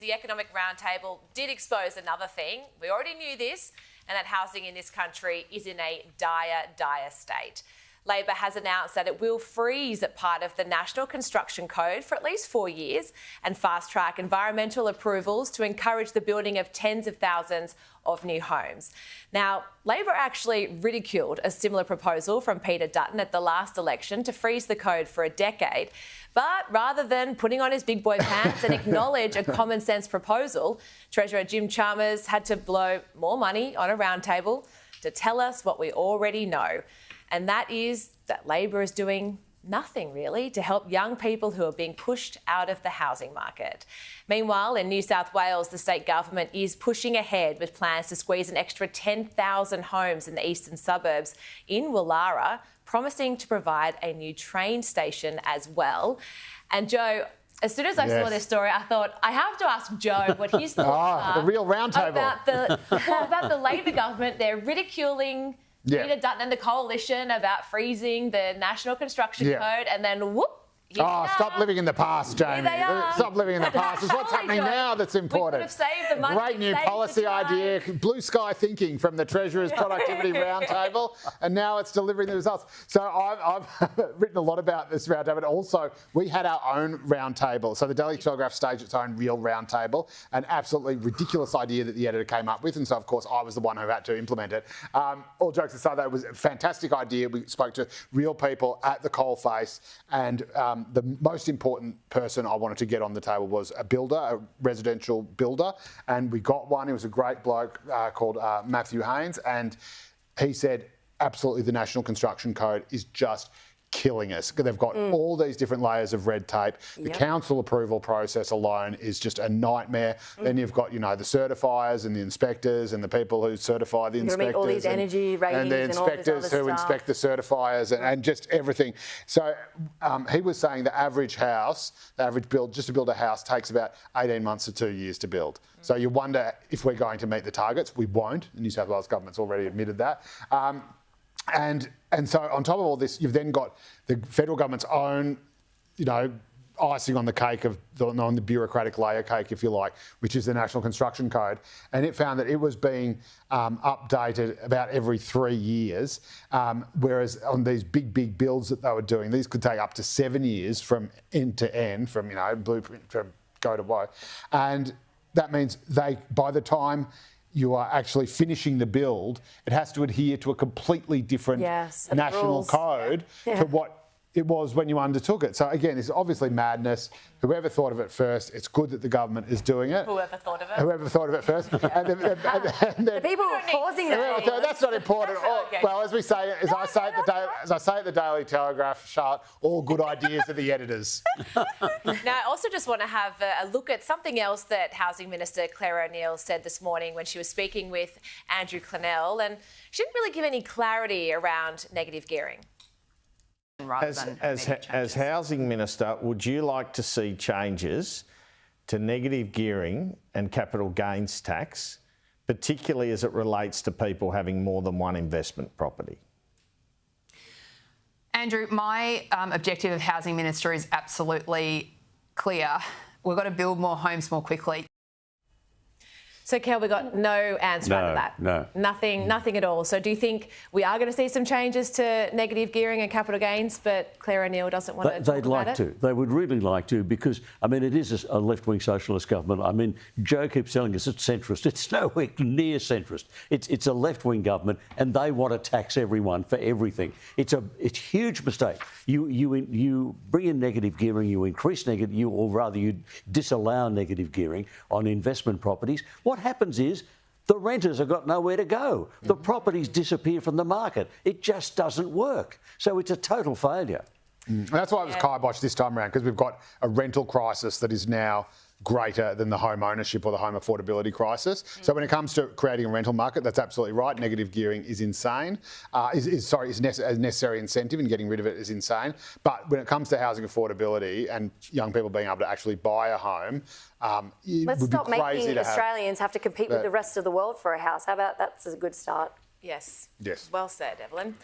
The Economic Roundtable did expose another thing. We already knew this, and that housing in this country is in a dire, dire state. Labor has announced that it will freeze part of the National Construction Code for at least 4 years and fast-track environmental approvals to encourage the building of tens of thousands of new homes. Now, Labor actually ridiculed a similar proposal from Peter Dutton at the last election to freeze the code for a decade. But rather than putting on his big boy pants and acknowledge a common sense proposal, Treasurer Jim Chalmers had to blow more money on a roundtable to tell us what we already know. And that is that Labor is doing nothing really to help young people who are being pushed out of the housing market. Meanwhile, in New South Wales, the state government is pushing ahead with plans to squeeze an extra 10,000 homes in the eastern suburbs in Woollahra, promising to provide a new train station as well. And Joe, as soon as I saw this story, I thought, I have to ask Joe what his thoughts are the real roundtable about the Labor government. They're ridiculing Peter Dutton and the coalition about freezing the National Construction Code, and then whoop. Stop living in the past, Jamie. Stop living in the past. It's what's happening now that's important. We could have saved the money. Great new policy idea, blue sky thinking from the Treasurer's Productivity Roundtable, and now it's delivering the results. So I've written a lot about this roundtable, but also we had our own roundtable. So the Daily Telegraph staged its own real roundtable, an absolutely ridiculous idea that the editor came up with, and so of course I was the one who had to implement it. All jokes aside, that was a fantastic idea. We spoke to real people at the coalface, and the most important person I wanted to get on the table was a builder, a residential builder, and we got one. He was a great bloke called Matthew Haynes, and he said, absolutely, the National Construction Code is just killing us. They've got all these different layers of red tape. The council approval process alone is just a nightmare. Then you've got, the certifiers and the inspectors and the people who certify the inspectors. All these energy ratings and the inspectors who inspect the certifiers and just everything. So he was saying the average house, the average build, just to build a house takes about 18 months to 2 years to build. So you wonder if we're going to meet the targets. We won't. The New South Wales government's already admitted that. And so on top of all this, you've then got the federal government's own, icing on the cake on the bureaucratic layer cake, if you like, which is the National Construction Code. And it found that it was being updated about every 3 years, whereas on these big builds that they were doing, these could take up to 7 years from end to end, from, blueprint from go to woe. And that means by the time you are actually finishing the build, it has to adhere to a completely different national code to what it was when you undertook it. So again, it's obviously madness. Whoever thought of it first, it's good that the government is doing it. Whoever thought of it. Whoever thought of it first. The people who are causing that. That's not important. Well, as I say at the Daily Telegraph, Charlotte, all good ideas are the editors. Now, I also just want to have a look at something else that Housing Minister Claire O'Neil said this morning when she was speaking with Andrew Clennell, and she didn't really give any clarity around negative gearing. As Housing Minister, would you like to see changes to negative gearing and capital gains tax, particularly as it relates to people having more than one investment property? Andrew, my objective of Housing Minister is absolutely clear. We've got to build more homes more quickly. So, Kel, we got no answer out of that. No. Nothing at all. So do you think we are going to see some changes to negative gearing and capital gains, but Claire O'Neil doesn't want to talk about it? They'd like to. They would really like to, because, it is a left-wing socialist government. Joe keeps telling us it's centrist. It's nowhere near centrist. It's a left-wing government, and they want to tax everyone for everything. It's a huge mistake. You bring in negative gearing, you increase you disallow negative gearing on investment properties. What happens is the renters have got nowhere to go. The properties disappear from the market. It just doesn't work. So it's a total failure. That's why it was kibosh this time around, because we've got a rental crisis that is now greater than the home ownership or the home affordability crisis. So when it comes to creating a rental market, that's absolutely right. Negative gearing is insane. Is a necessary incentive, and getting rid of it is insane. But when it comes to housing affordability and young people being able to actually buy a home, let's stop making Australians have to compete with the rest of the world for a house. How about that's a good start? Yes. Yes. Well said, Evelyn.